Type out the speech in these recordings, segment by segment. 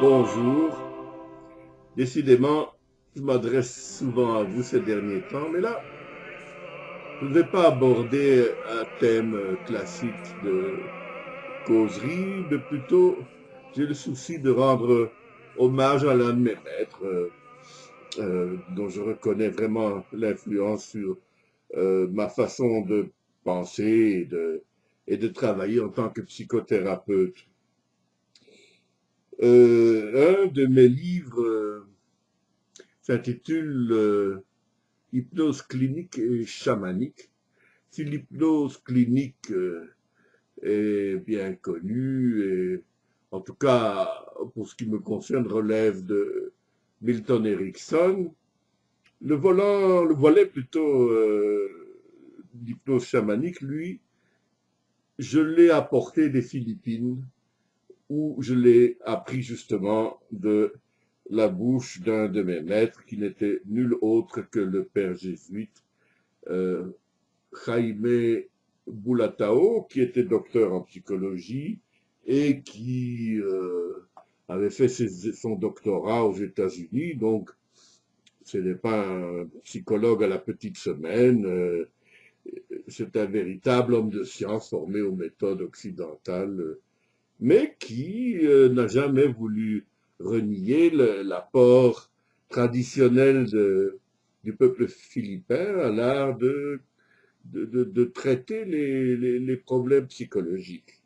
Bonjour. Décidément, je m'adresse souvent à vous ces derniers temps, mais là, je ne vais pas aborder un thème classique de causerie, mais plutôt j'ai le souci de rendre hommage à l'un de mes maîtres, dont je reconnais vraiment l'influence sur ma façon de penser et de travailler en tant que psychothérapeute. Un de mes livres s'intitule Hypnose clinique et chamanique. Si l'hypnose clinique est bien connue, et en tout cas pour ce qui me concerne relève de Milton Erickson, le volet plutôt d'hypnose chamanique, lui, je l'ai apporté des Philippines, où je l'ai appris justement de la bouche d'un de mes maîtres, qui n'était nul autre que le père jésuite euh, Jaime Bulatao, qui était docteur en psychologie et qui avait fait son doctorat aux États-Unis. Donc, ce n'est pas un psychologue à la petite semaine, c'est un véritable homme de science formé aux méthodes occidentales, mais qui n'a jamais voulu renier l'apport traditionnel du peuple philippin à l'art de traiter les problèmes psychologiques.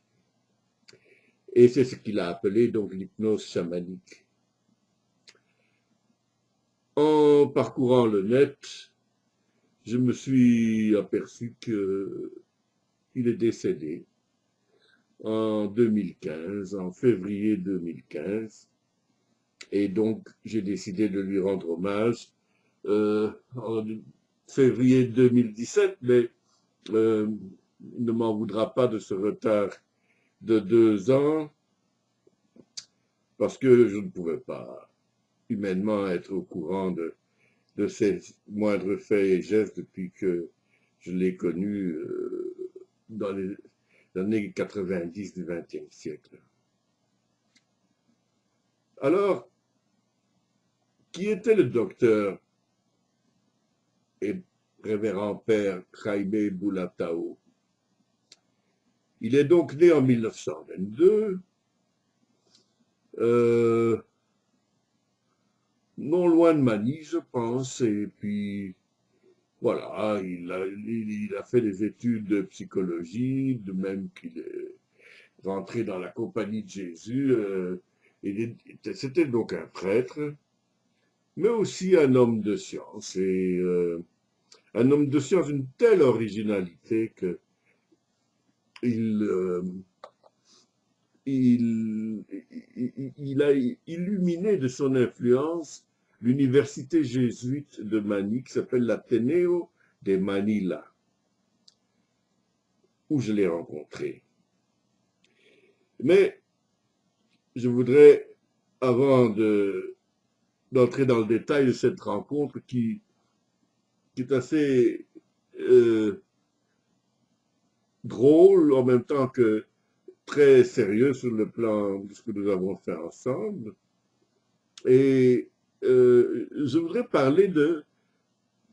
Et c'est ce qu'il a appelé donc l'hypnose chamanique. En parcourant le net, je me suis aperçu qu'il est décédé en 2015, en février 2015. Et donc, j'ai décidé de lui rendre hommage en février 2017, mais il ne m'en voudra pas de ce retard de 2 ans, parce que je ne pouvais pas humainement être au courant de ses moindres faits et gestes depuis que je l'ai connu dans les années 90 du XXe siècle. Alors, qui était le docteur et révérend père Jaime Bulatao? Il est donc né en 1922, non loin de Manille, je pense, et puis voilà, il a fait des études de psychologie, de même qu'il est rentré dans la compagnie de Jésus. C'était donc un prêtre, mais aussi un homme de science, et un homme de science d'une telle originalité que il, euh, il a illuminé de son influence l'université jésuite de Manille, qui s'appelle l'Ateneo de Manila, où je l'ai rencontré. Mais je voudrais, avant d'entrer dans le détail de cette rencontre qui est assez drôle, en même temps que très sérieux sur le plan de ce que nous avons fait ensemble, et je voudrais parler de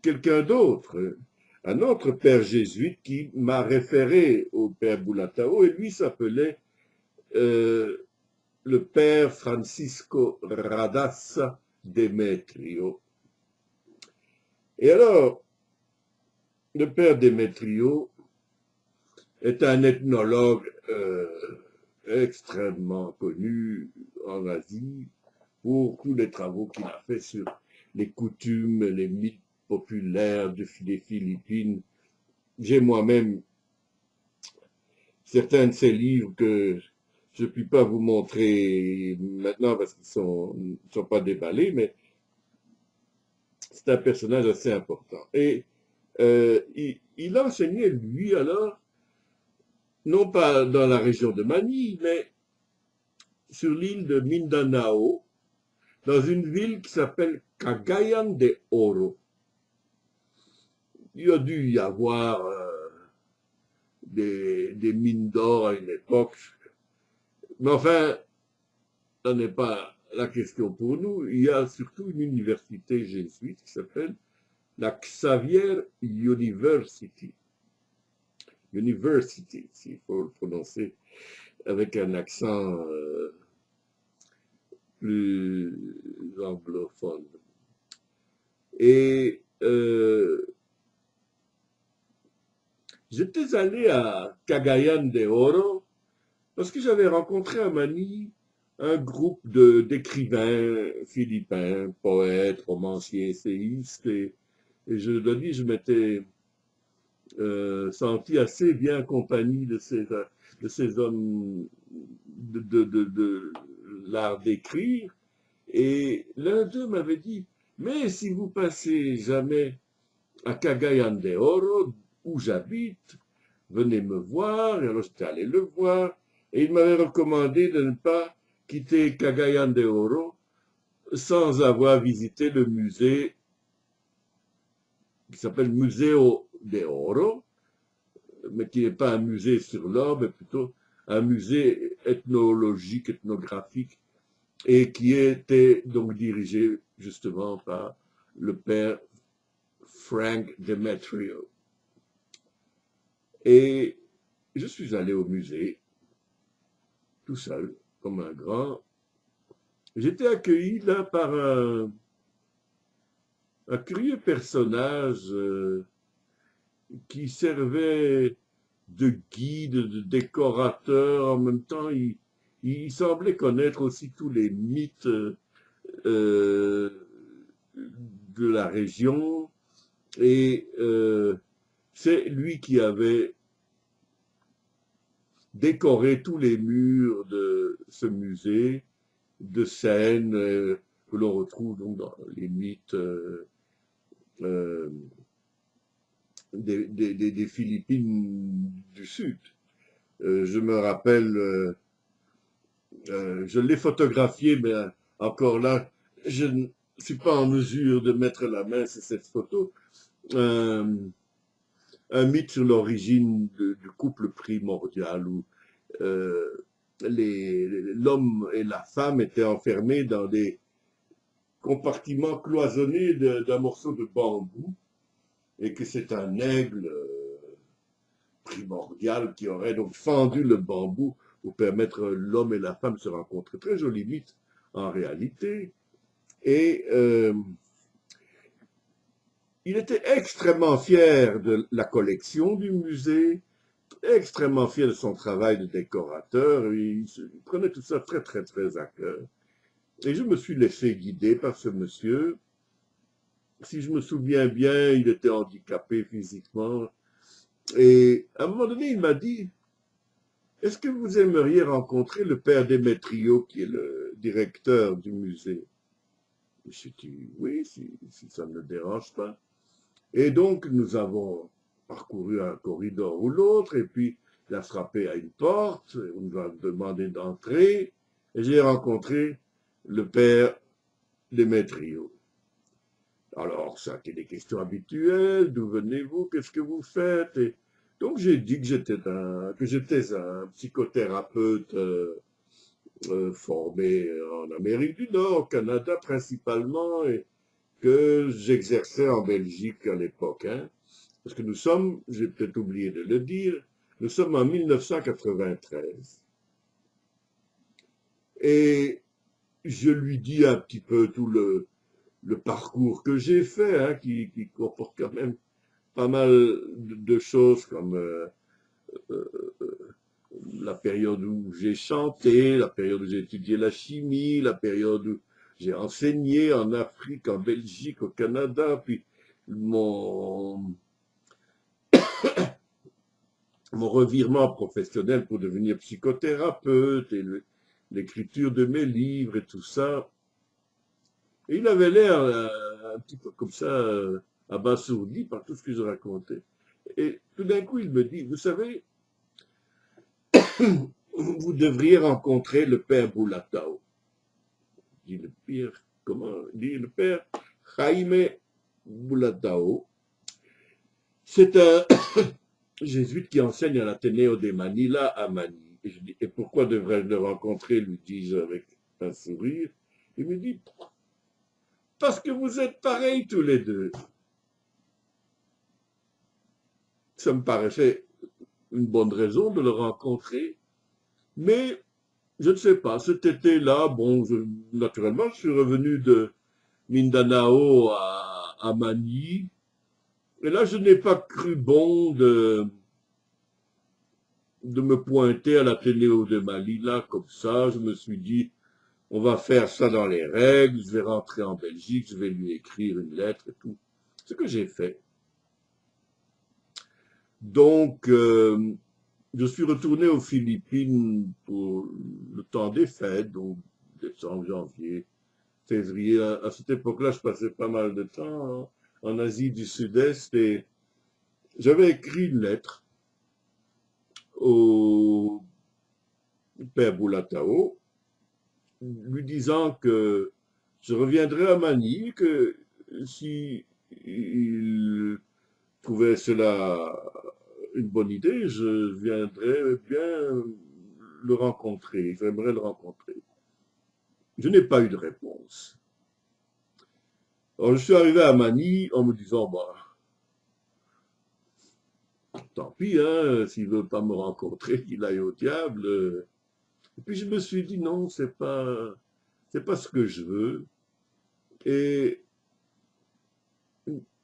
quelqu'un d'autre, un autre père jésuite qui m'a référé au père Bulatao, et lui s'appelait euh, le père Francisco Radassa Demetrio. Et alors, le père Demetrio est un ethnologue extrêmement connu en Asie pour tous les travaux qu'il a fait sur les coutumes, les mythes populaires des Philippines. J'ai moi-même certains de ses livres que je ne puis pas vous montrer maintenant parce qu'ils ne sont pas déballés, mais c'est un personnage assez important. Et il enseignait, lui, alors, non pas dans la région de Manille, mais sur l'île de Mindanao, dans une ville qui s'appelle Cagayan de Oro. Il a dû y avoir mines d'or à une époque, mais enfin, ça n'est pas la question pour nous, il y a surtout une université jésuite qui s'appelle la Xavier University. University, s'il faut le prononcer avec un accent plus anglophone. Et j'étais allé à Cagayan de Oro parce que j'avais rencontré à Manille un groupe d'écrivains philippins, poètes, romanciers, essayistes, et je dois dire, je m'étais senti assez bien accompagné de ces hommes de l'art d'écrire. Et l'un d'eux m'avait dit, mais si vous passez jamais à Cagayan de Oro, où j'habite, venez me voir. Et alors j'étais allé le voir. Et il m'avait recommandé de ne pas quitter Cagayan de Oro sans avoir visité le musée qui s'appelle Museo de Oro, mais qui n'est pas un musée sur l'or, mais plutôt un musée ethnologique, ethnographique, et qui était donc dirigé justement par le père Frank Demetrio. Et je suis allé au musée, tout seul, comme un grand. J'étais accueilli là par un curieux personnage qui servait de guide, de décorateur. En même temps, il semblait connaître aussi tous les mythes de la région. Et c'est lui qui avait décoré tous les murs de ce musée de scènes que l'on retrouve donc dans les mythes des Philippines du Sud. Je me rappelle, je l'ai photographié, mais encore là, je ne suis pas en mesure de mettre la main sur cette photo. Un mythe sur l'origine du couple primordial où l'homme et la femme étaient enfermés dans des compartiments cloisonnés d'un morceau de bambou et que c'est un aigle primordial qui aurait donc fendu le bambou pour permettre l'homme et la femme de se rencontrer. Très joli mythe en réalité. Et il était extrêmement fier de la collection du musée, extrêmement fier de son travail de décorateur. Il prenait tout ça très, très, très à cœur. Et je me suis laissé guider par ce monsieur. Si je me souviens bien, il était handicapé physiquement. Et à un moment donné, il m'a dit, est-ce que vous aimeriez rencontrer le père Demetrio, qui est le directeur du musée? J'ai dit, oui, si ça ne me dérange pas. Et donc, nous avons parcouru un corridor ou l'autre, et puis il a frappé à une porte, on nous a demandé d'entrer, et j'ai rencontré le père Demetrio. Alors, ça a été des questions habituelles, d'où venez-vous, qu'est-ce que vous faites? Et donc, j'ai dit que j'étais un psychothérapeute formé en Amérique du Nord, au Canada principalement, et que j'exerçais en Belgique à l'époque. Hein, parce que nous sommes, j'ai peut-être oublié de le dire, nous sommes en 1993. Et je lui dis un petit peu tout le parcours que j'ai fait, hein, qui comporte quand même pas mal de choses comme la période où j'ai chanté, la période où j'ai étudié la chimie, la période où j'ai enseigné en Afrique, en Belgique, au Canada, puis mon revirement professionnel pour devenir psychothérapeute et l'écriture de mes livres et tout ça. Et il avait l'air un petit peu comme ça, abasourdi par tout ce que je racontais. Et tout d'un coup, il me dit, vous savez, vous devriez rencontrer le père Boulatao. Je dis, le père, comment? Il dit, le père Jaime Boulatao. C'est un jésuite qui enseigne à l'Athénéo de Manila à Manille. Et je dis, et pourquoi devrais-je le rencontrer, lui dis-je avec un sourire. Il me dit, parce que vous êtes pareils tous les deux. Ça me paraissait une bonne raison de le rencontrer, mais je ne sais pas, cet été-là, bon, naturellement, je suis revenu de Mindanao à Manille, et là, je n'ai pas cru bon de me pointer à l'Athénéo de Manille, comme ça. Je me suis dit, on va faire ça dans les règles, je vais rentrer en Belgique, je vais lui écrire une lettre et tout. Ce que j'ai fait. Donc, je suis retourné aux Philippines pour le temps des fêtes, donc décembre, janvier, février. À cette époque-là, je passais pas mal de temps en Asie du Sud-Est et j'avais écrit une lettre au père Boulatao, lui disant que je reviendrais à Manille, que si il trouvait cela une bonne idée, je viendrais bien le rencontrer, j'aimerais le rencontrer. Je n'ai pas eu de réponse. Alors, je suis arrivé à Manille en me disant, bah, tant pis, hein, s'il veut pas me rencontrer, qu'il aille au diable. Et puis je me suis dit, non, c'est pas ce que je veux. Et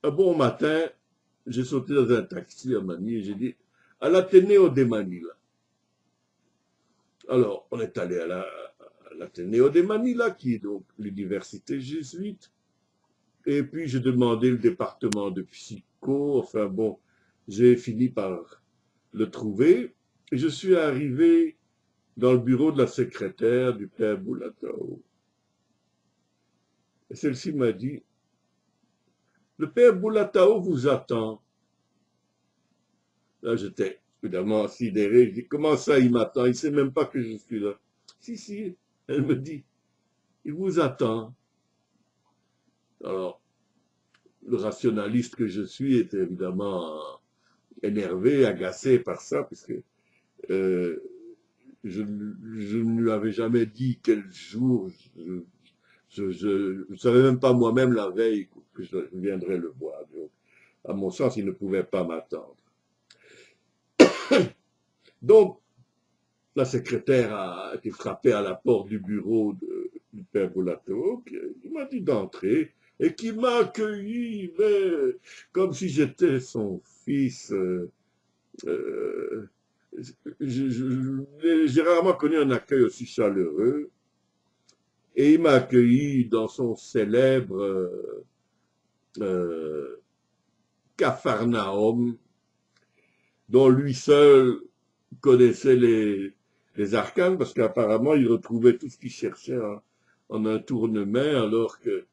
un bon matin, j'ai sauté dans un taxi à Manille et j'ai dit, à l'Athénéo de Manille. Alors, on est allé à l'Athénéo de Manille, qui est donc l'université jésuite. Et puis, j'ai demandé le département de psycho. Enfin bon, j'ai fini par le trouver. Et je suis arrivé dans le bureau de la secrétaire du père Boulatao. Et celle-ci m'a dit, le père Boulatao vous attend. Là, j'étais évidemment sidéré. Je dis, comment ça, il m'attend? Il ne sait même pas que je suis là. Si, si, elle me dit, il vous attend. Alors, le rationaliste que je suis était évidemment énervé, agacé par ça, puisque euh, je ne lui avais jamais dit quel jour. Je ne savais même pas moi-même la veille que je viendrais le voir. Donc, à mon sens, il ne pouvait pas m'attendre. Donc, la secrétaire a été frappée à la porte du bureau du père Boulatao, qui m'a dit d'entrer et qui m'a accueilli comme si j'étais son fils. Euh, j'ai rarement connu un accueil aussi chaleureux. Et il m'a accueilli dans son célèbre Capharnaüm, dont lui seul connaissait les arcanes, parce qu'apparemment il retrouvait tout ce qu'il cherchait en un tournement, alors que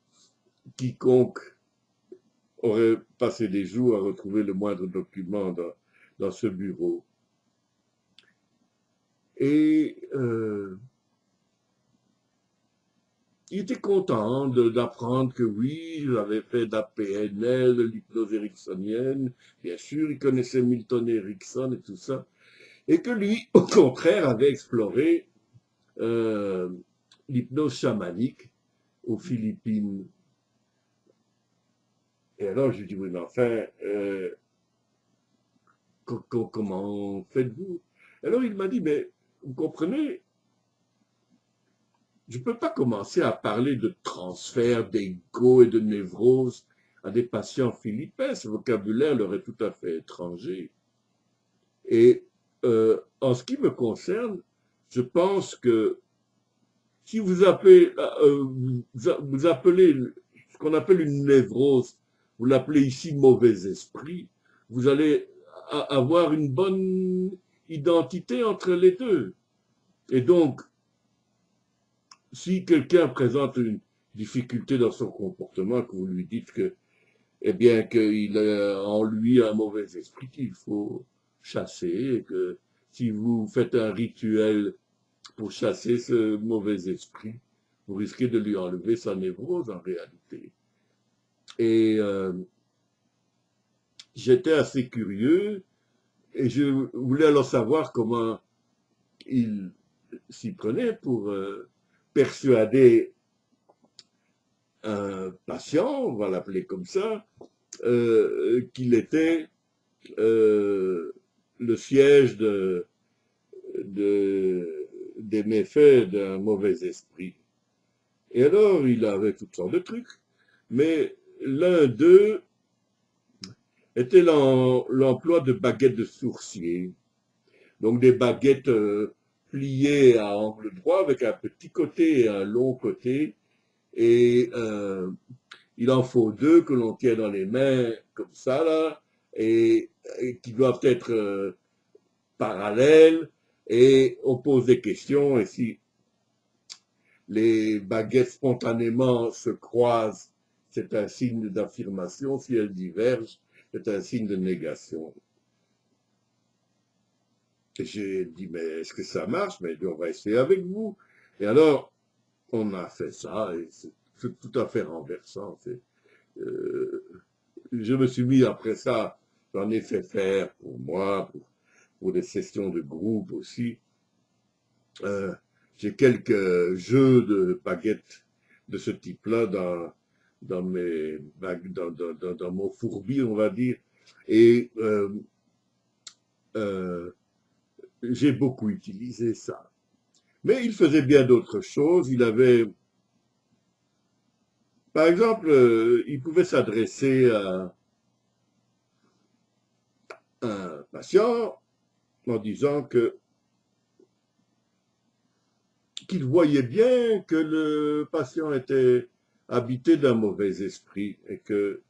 quiconque aurait passé des jours à retrouver le moindre document dans ce bureau. Et il était content d'apprendre que oui, j'avais fait de la PNL, de l'hypnose ericksonienne, bien sûr, il connaissait Milton Erickson et tout ça, et que lui, au contraire, avait exploré l'hypnose chamanique aux Philippines. Et alors, je lui dis, oui, mais enfin, comment faites-vous? Alors, il m'a dit, mais vous comprenez, je ne peux pas commencer à parler de transfert d'ego et de névrose à des patients philippins. Ce vocabulaire leur est tout à fait étranger. Et en ce qui me concerne, je pense que si vous appelez, vous appelez ce qu'on appelle une névrose, vous l'appelez ici mauvais esprit, vous allez avoir une bonne identité entre les deux. Et donc, si quelqu'un présente une difficulté dans son comportement, que vous lui dites que, eh bien, qu'il a en lui un mauvais esprit qu'il faut chasser, et que si vous faites un rituel pour chasser ce mauvais esprit, vous risquez de lui enlever sa névrose en réalité. Et j'étais assez curieux et je voulais alors savoir comment il s'y prenait pour persuader un patient, on va l'appeler comme ça, qu'il était le siège des méfaits d'un mauvais esprit. Et alors, il avait toutes sortes de trucs, mais l'un d'eux était l'emploi de baguettes de sourcier. Donc des baguettes pliées à angle droit avec un petit côté et un long côté. Et il en faut deux que l'on tient dans les mains comme ça, là, et qui doivent être parallèles. Et on pose des questions, et si les baguettes spontanément se croisent, c'est un signe d'affirmation. Si elles divergent, c'est un signe de négation. Et j'ai dit, mais est-ce que ça marche? Mais on va essayer avec vous. Et alors, on a fait ça, et c'est tout à fait renversant. Euh, je me suis mis après ça, j'en ai fait faire pour moi, pour des sessions de groupe aussi. Euh, j'ai quelques jeux de baguettes de ce type-là dans mes dans mon fourbi, on va dire. Et euh, j'ai beaucoup utilisé ça. Mais il faisait bien d'autres choses. Il avait, par exemple, il pouvait s'adresser à un patient en disant qu'il voyait bien que le patient était habité d'un mauvais esprit et que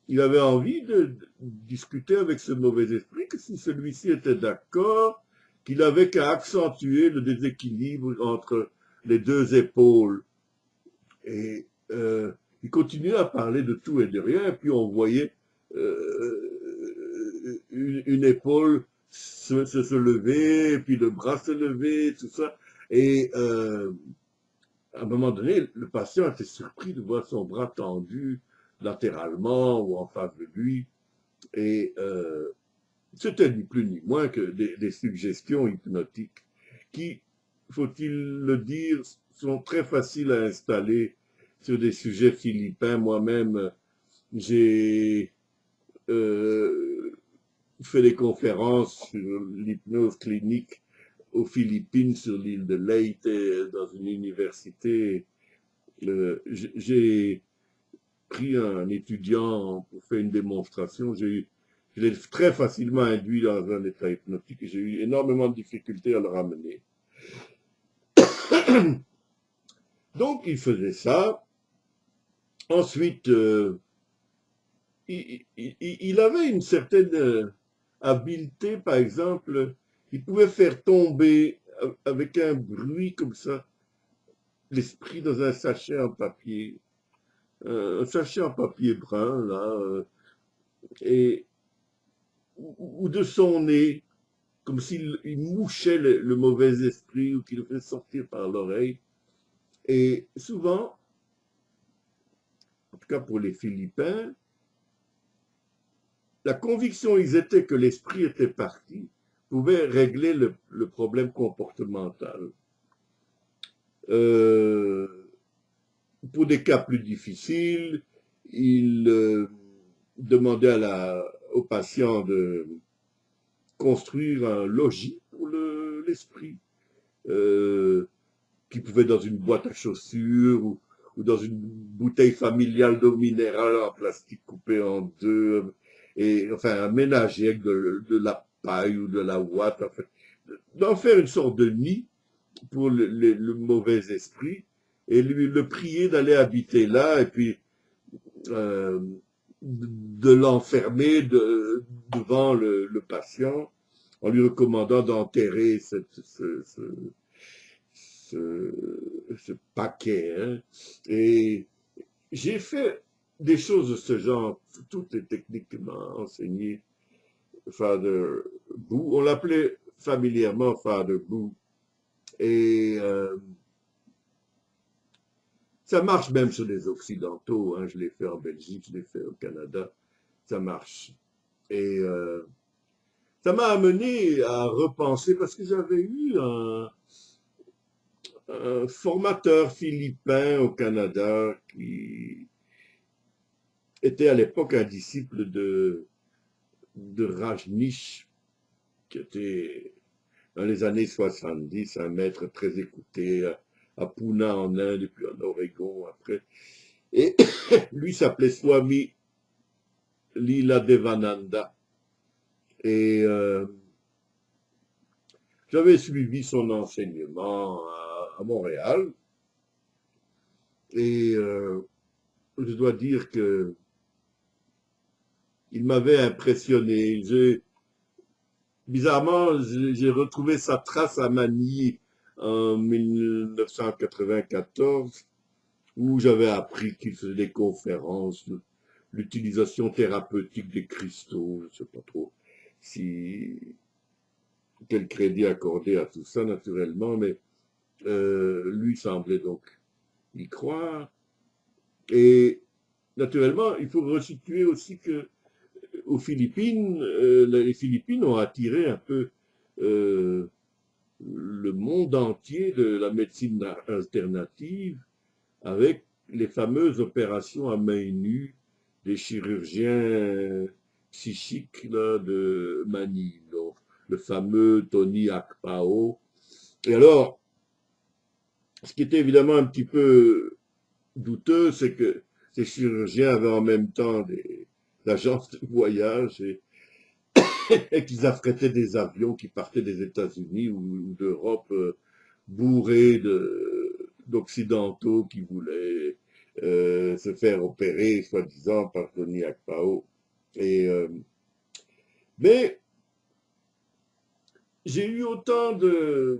il avait envie de discuter avec ce mauvais esprit, que si celui-ci était d'accord, qu'il avait qu'à accentuer le déséquilibre entre les deux épaules. Et il continuait à parler de tout et de rien, et puis on voyait une épaule se lever, et puis le bras se lever, tout ça. Et à un moment donné, le patient était surpris de voir son bras tendu latéralement ou en face de lui. Et c'était ni plus ni moins que des suggestions hypnotiques qui, faut-il le dire, sont très faciles à installer sur des sujets philippins. Moi-même, j'ai fait des conférences sur l'hypnose clinique aux Philippines, sur l'île de Leyte, dans une université. J'ai pris un étudiant pour faire une démonstration. Je l'ai très facilement induit dans un état hypnotique et j'ai eu énormément de difficultés à le ramener. Donc, il faisait ça. Ensuite, il avait une certaine habileté, par exemple, il pouvait faire tomber avec un bruit comme ça l'esprit dans un sachet en papier, un sachet en papier brun, là, et, ou de son nez, comme s'il mouchait le mauvais esprit ou qu'il le faisait sortir par l'oreille. Et souvent, en tout cas pour les Philippins, la conviction ils étaient que l'esprit était parti pouvait régler le problème comportemental. Euh, pour des cas plus difficiles, il demandait au patient de construire un logis pour l'esprit, qui pouvait être dans une boîte à chaussures ou dans une bouteille familiale d'eau minérale en plastique coupé en deux, et enfin aménagé avec de la paille ou de la ouate, en fait, d'en faire une sorte de nid pour le mauvais esprit et lui le prier d'aller habiter là et puis euh, de l'enfermer devant le patient en lui recommandant d'enterrer ce paquet. Hein. Et j'ai fait des choses de ce genre, toutes les techniques que m'a enseigné Father Boo. On l'appelait familièrement Father Boo. Et ça marche même sur les Occidentaux. Hein. Je l'ai fait en Belgique, je l'ai fait au Canada. Ça marche. Et ça m'a amené à repenser, parce que j'avais eu un formateur philippin au Canada qui était à l'époque un disciple de Rajneesh, qui était dans les années 70 un maître très écouté à Pune en Inde et puis en Oregon après. Et lui s'appelait Swami Lila Devananda. Et j'avais suivi son enseignement à Montréal. Et je dois dire que il m'avait impressionné. Bizarrement, j'ai retrouvé sa trace à Manille en 1994, où j'avais appris qu'il faisait des conférences de l'utilisation thérapeutique des cristaux. Je ne sais pas trop si quel crédit accorder à tout ça, naturellement, mais lui semblait donc y croire. Et naturellement, il faut resituer aussi que aux Philippines, les Philippines ont attiré un peu euh, le monde entier de la médecine alternative avec les fameuses opérations à main nue des chirurgiens psychiques là, de Manille, donc, le fameux Tony Akpao. Et alors, ce qui était évidemment un petit peu douteux, c'est que ces chirurgiens avaient en même temps des agences de voyage et qu'ils affrétaient des avions qui partaient des États-Unis ou d'Europe bourrés d'occidentaux qui voulaient se faire opérer, soi-disant, par Tony Akpao. Et, mais j'ai eu autant de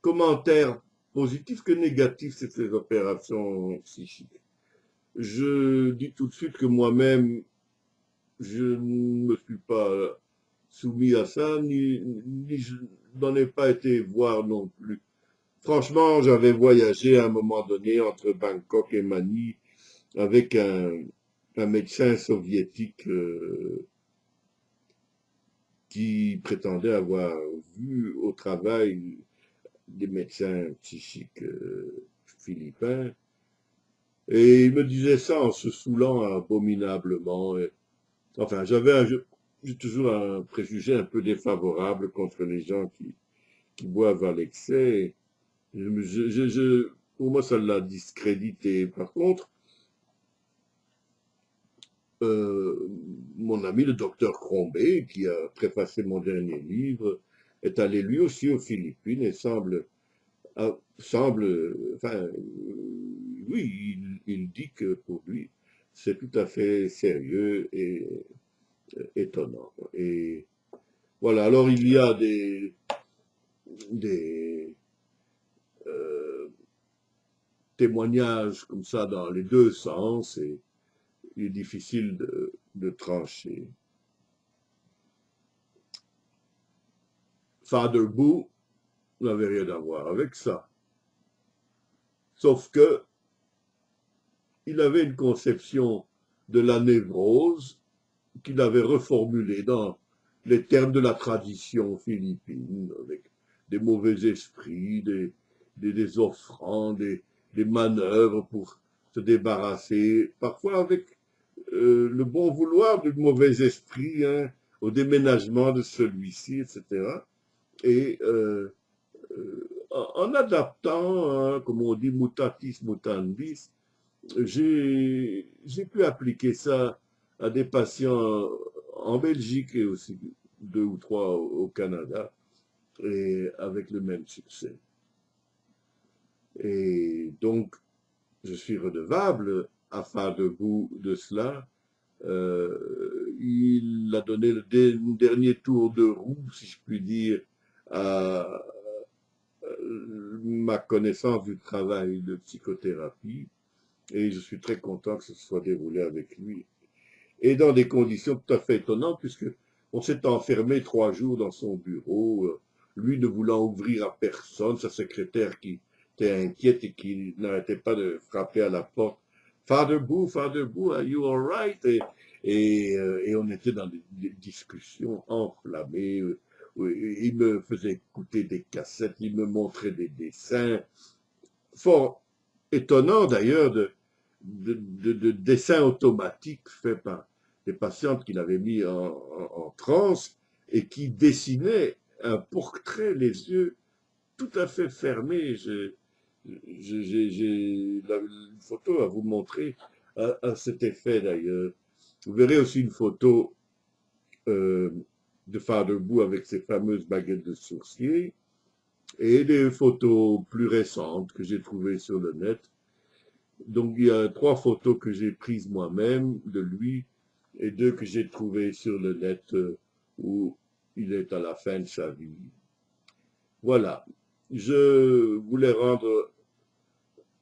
commentaires positifs que négatifs sur ces opérations psychiques. Je dis tout de suite que moi-même, je ne me suis pas soumis à ça, ni je n'en ai pas été voir non plus. Franchement, j'avais voyagé à un moment donné entre Bangkok et Manille avec un médecin soviétique qui prétendait avoir vu au travail des médecins psychiques philippins. Et il me disait ça en se saoulant abominablement. Enfin, j'ai toujours un préjugé un peu défavorable contre les gens qui boivent à l'excès. Pour moi, ça l'a discrédité. Par contre, euh, mon ami le docteur Crombé, qui a préfacé mon dernier livre, est allé lui aussi aux Philippines et enfin, oui, il dit que pour lui, c'est tout à fait sérieux et étonnant. Et voilà, alors il y a des euh, témoignages comme ça dans les deux sens et il est difficile de trancher. Father Boo n'avait rien à voir avec ça. Sauf que il avait une conception de la névrose qu'il avait reformulée dans les termes de la tradition philippine, avec des mauvais esprits, des offrandes, des manœuvres pour se débarrasser, parfois avec le bon vouloir du mauvais esprit, hein, au déménagement de celui-ci, etc. Et en adaptant, hein, comme on dit, mutatis mutandis, j'ai pu appliquer ça à des patients en Belgique et aussi deux ou trois au Canada, et avec le même succès. Et donc, je suis redevable à Father Boo de cela. Il a donné le dernier tour de roue, si je puis dire, à ma connaissance du travail de psychothérapie. Et je suis très content que ce soit déroulé avec lui. Et dans des conditions tout à fait étonnantes, puisque on s'est enfermé 3 jours dans son bureau, lui ne voulant ouvrir à personne, sa secrétaire qui était inquiète et qui n'arrêtait pas de frapper à la porte. Father Boo, are you all right? Et on était dans des discussions enflammées. il me faisait écouter des cassettes, il me montrait des dessins, fort étonnant d'ailleurs, de dessins automatiques faits par des patientes qu'il avait mis en transe et qui dessinaient un portrait, les yeux tout à fait fermés. J'ai une photo à vous montrer à cet effet d'ailleurs. Vous verrez aussi une photo euh, de Father Boo avec ses fameuses baguettes de sourcier et des photos plus récentes que j'ai trouvées sur le net. Donc il y a 3 photos que j'ai prises moi-même de lui et 2 que j'ai trouvées sur le net où il est à la fin de sa vie. Voilà, je voulais rendre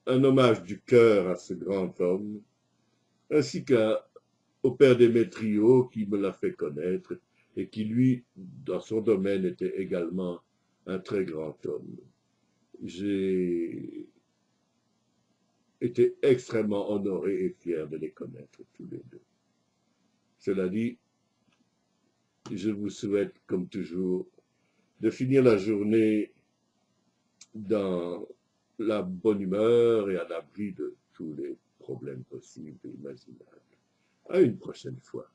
un hommage du cœur à ce grand homme, ainsi qu'au père Démétrio qui me l'a fait connaître et qui, lui, dans son domaine, était également un très grand homme. J'ai été extrêmement honoré et fier de les connaître tous les deux. Cela dit, je vous souhaite, comme toujours, de finir la journée dans la bonne humeur et à l'abri de tous les problèmes possibles et imaginables. À une prochaine fois.